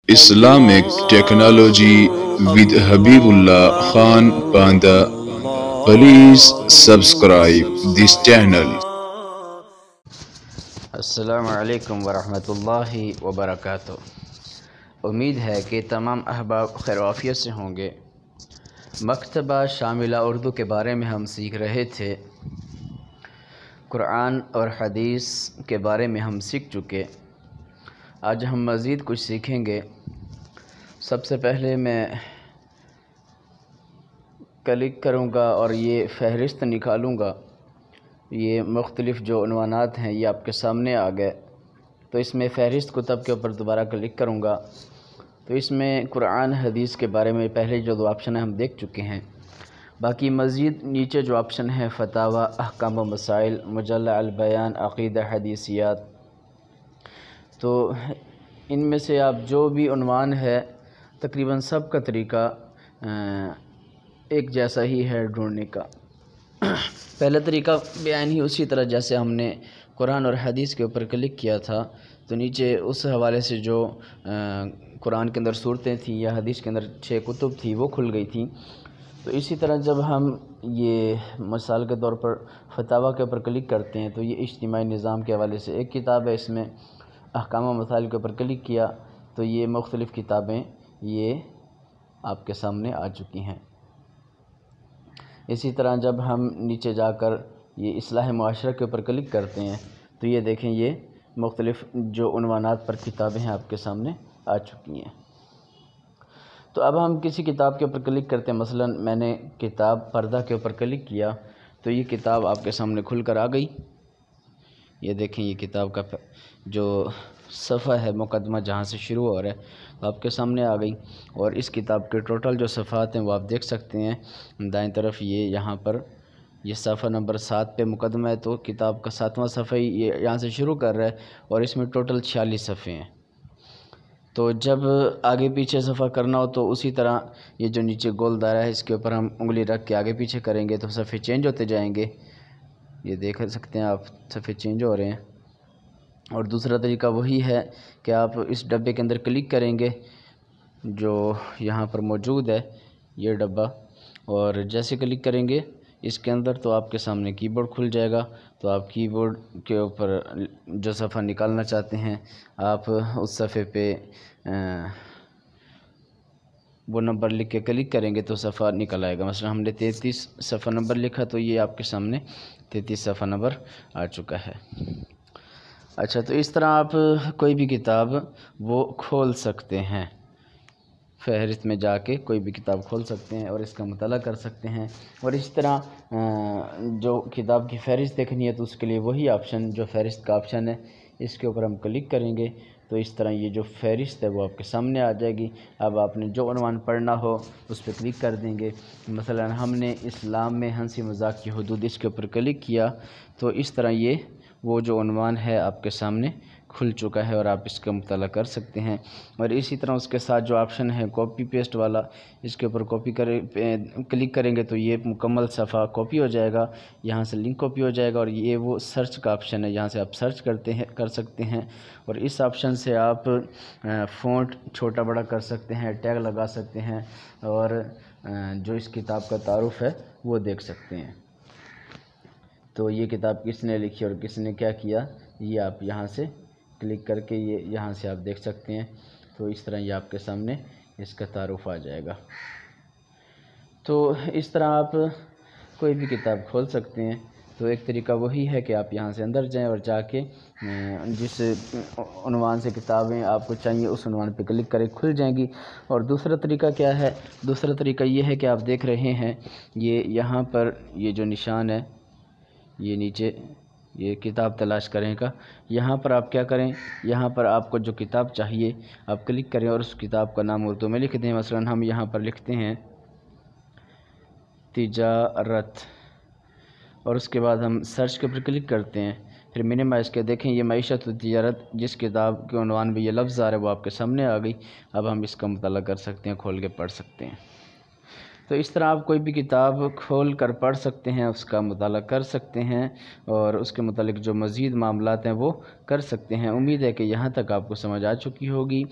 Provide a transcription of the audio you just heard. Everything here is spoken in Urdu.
Islamic Technology with Habibullah Khan Panda. Please subscribe this channel. السلام علیکم ورحمۃ اللہ وبرکاتہ۔ امید ہے کہ تمام احباب خیر و عافیت سے ہوں گے۔ مکتبہ شاملہ اردو کے بارے میں ہم سیکھ رہے تھے۔ قرآن اور حدیث کے بارے میں ہم سیکھ چکے۔ آج ہم مزید کچھ سیکھیں گے۔ سب سے پہلے میں کلک کروں گا اور یہ فہرست نکالوں گا۔ یہ مختلف جو عنوانات ہیں یہ آپ کے سامنے آ گئے، تو اس میں فہرست کتب کے اوپر دوبارہ کلک کروں گا تو اس میں قرآن حدیث کے بارے میں پہلے جو دو آپشن ہیں ہم دیکھ چکے ہیں۔ باقی مزید نیچے جو آپشن ہے فتاوی، احکام و مسائل، مجلہ البیان، عقیدہ، حدیثیات، تو ان میں سے آپ جو بھی عنوان ہے تقریباً سب کا طریقہ ایک جیسا ہی ہے ڈھونڈنے کا۔ پہلا طریقہ بیان ہی اسی طرح جیسے ہم نے قرآن اور حدیث کے اوپر کلک کیا تھا تو نیچے اس حوالے سے جو قرآن کے اندر صورتیں تھیں یا حدیث کے اندر 6 کتب تھی وہ کھل گئی تھیں۔ تو اسی طرح جب ہم یہ مثال کے طور پر فتاوی کے اوپر کلک کرتے ہیں تو یہ اجتماعی نظام کے حوالے سے ایک کتاب ہے، اس میں احکام و مسائل کے اوپر کلک کیا تو یہ مختلف کتابیں یہ آپ کے سامنے آ چکی ہیں۔ اسی طرح جب ہم نیچے جا کر یہ اصلاح معاشرہ کے اوپر کلک کرتے ہیں تو یہ دیکھیں یہ مختلف جو عنوانات پر کتابیں ہیں آپ کے سامنے آ چکی ہیں۔ تو اب ہم کسی کتاب کے اوپر کلک کرتے ہیں، مثلا میں نے کتاب پردہ کے اوپر کلک کیا تو یہ کتاب آپ کے سامنے کھل کر آ گئی۔ یہ دیکھیں یہ کتاب کا جو صفحہ ہے مقدمہ جہاں سے شروع ہو رہا ہے تو آپ کے سامنے آ گئی، اور اس کتاب کے ٹوٹل جو صفحات ہیں وہ آپ دیکھ سکتے ہیں۔ دائیں طرف یہ یہاں پر یہ صفحہ نمبر 7 پہ مقدمہ ہے تو کتاب کا 7واں صفحہ یہ یہاں سے شروع کر رہا ہے اور اس میں ٹوٹل 46 صفحے ہیں۔ تو جب آگے پیچھے صفحہ کرنا ہو تو اسی طرح یہ جو نیچے گول دائرہ ہے اس کے اوپر ہم انگلی رکھ کے آگے پیچھے کریں گے تو صفحے چینج ہوتے جائیں گے۔ یہ دیکھ سکتے ہیں آپ صفحے چینج ہو رہے ہیں۔ اور دوسرا طریقہ وہی ہے کہ آپ اس ڈبے کے اندر کلک کریں گے جو یہاں پر موجود ہے یہ ڈبہ، اور جیسے کلک کریں گے اس کے اندر تو آپ کے سامنے کی بورڈ کھل جائے گا۔ تو آپ کی بورڈ کے اوپر جو صفحہ نکالنا چاہتے ہیں آپ اس صفحے پہ وہ نمبر لکھ کے کلک کریں گے تو صفحہ نکل آئے گا۔ مثلا ہم نے 33 صفحہ نمبر لکھا تو یہ آپ کے سامنے 33 صفحہ نمبر آ چکا ہے۔ اچھا، تو اس طرح آپ کوئی بھی کتاب وہ کھول سکتے ہیں، فہرست میں جا کے کوئی بھی کتاب کھول سکتے ہیں اور اس کا مطالعہ کر سکتے ہیں۔ اور اس طرح جو کتاب کی فہرست دیکھنی ہے تو اس کے لیے وہی آپشن جو فہرست کا آپشن ہے اس کے اوپر ہم کلک کریں گے تو اس طرح یہ جو فہرست ہے وہ آپ کے سامنے آ جائے گی۔ اب آپ نے جو عنوان پڑھنا ہو اس پہ کلک کر دیں گے۔ مثلا ہم نے اسلام میں ہنسی مذاق کی حدود اس کے اوپر کلک کیا تو اس طرح یہ وہ جو عنوان ہے آپ کے سامنے کھل چکا ہے اور آپ اس کا مطالعہ کر سکتے ہیں۔ اور اسی طرح اس کے ساتھ جو آپشن ہے کاپی پیسٹ والا، اس کے اوپر کلک کریں گے تو یہ مکمل صفحہ کاپی ہو جائے گا، یہاں سے لنک کاپی ہو جائے گا، اور یہ وہ سرچ کا آپشن ہے، یہاں سے آپ سرچ کر سکتے ہیں، اور اس آپشن سے آپ فونٹ چھوٹا بڑا کر سکتے ہیں، ٹیگ لگا سکتے ہیں، اور جو اس کتاب کا تعارف ہے وہ دیکھ سکتے ہیں۔ تو یہ کتاب کس نے لکھی اور کس نے کیا کیا یہ آپ یہاں سے کلک کر کے یہ یہاں سے آپ دیکھ سکتے ہیں۔ تو اس طرح یہ آپ کے سامنے اس کا تعارف آ جائے گا۔ تو اس طرح آپ کوئی بھی کتاب کھول سکتے ہیں۔ تو ایک طریقہ وہی ہے کہ آپ یہاں سے اندر جائیں اور جا کے جس عنوان سے کتابیں آپ کو چاہیے اس عنوان پہ کلک کریں، کھل جائیں گی۔ اور دوسرا طریقہ کیا ہے؟ دوسرا طریقہ یہ ہے کہ آپ دیکھ رہے ہیں یہ یہاں پر یہ جو نشان ہے یہ نیچے یہ کتاب تلاش کریں کا، یہاں پر آپ کیا کریں، یہاں پر آپ کو جو کتاب چاہیے آپ کلک کریں اور اس کتاب کا نام اردو میں لکھ دیں۔ مثلا ہم یہاں پر لکھتے ہیں تجارت، اور اس کے بعد ہم سرچ کے اوپر کلک کرتے ہیں، پھر منیمائز کے دیکھیں یہ معیشت و تجارت جس کتاب کے عنوان میں یہ لفظ آ رہا ہے وہ آپ کے سامنے آ گئی۔ اب ہم اس کا مطالعہ کر سکتے ہیں، کھول کے پڑھ سکتے ہیں۔ تو اس طرح آپ کوئی بھی کتاب کھول کر پڑھ سکتے ہیں، اس کا مطالعہ کر سکتے ہیں، اور اس کے متعلق جو مزید معاملات ہیں وہ کر سکتے ہیں۔ امید ہے کہ یہاں تک آپ کو سمجھ آ چکی ہوگی۔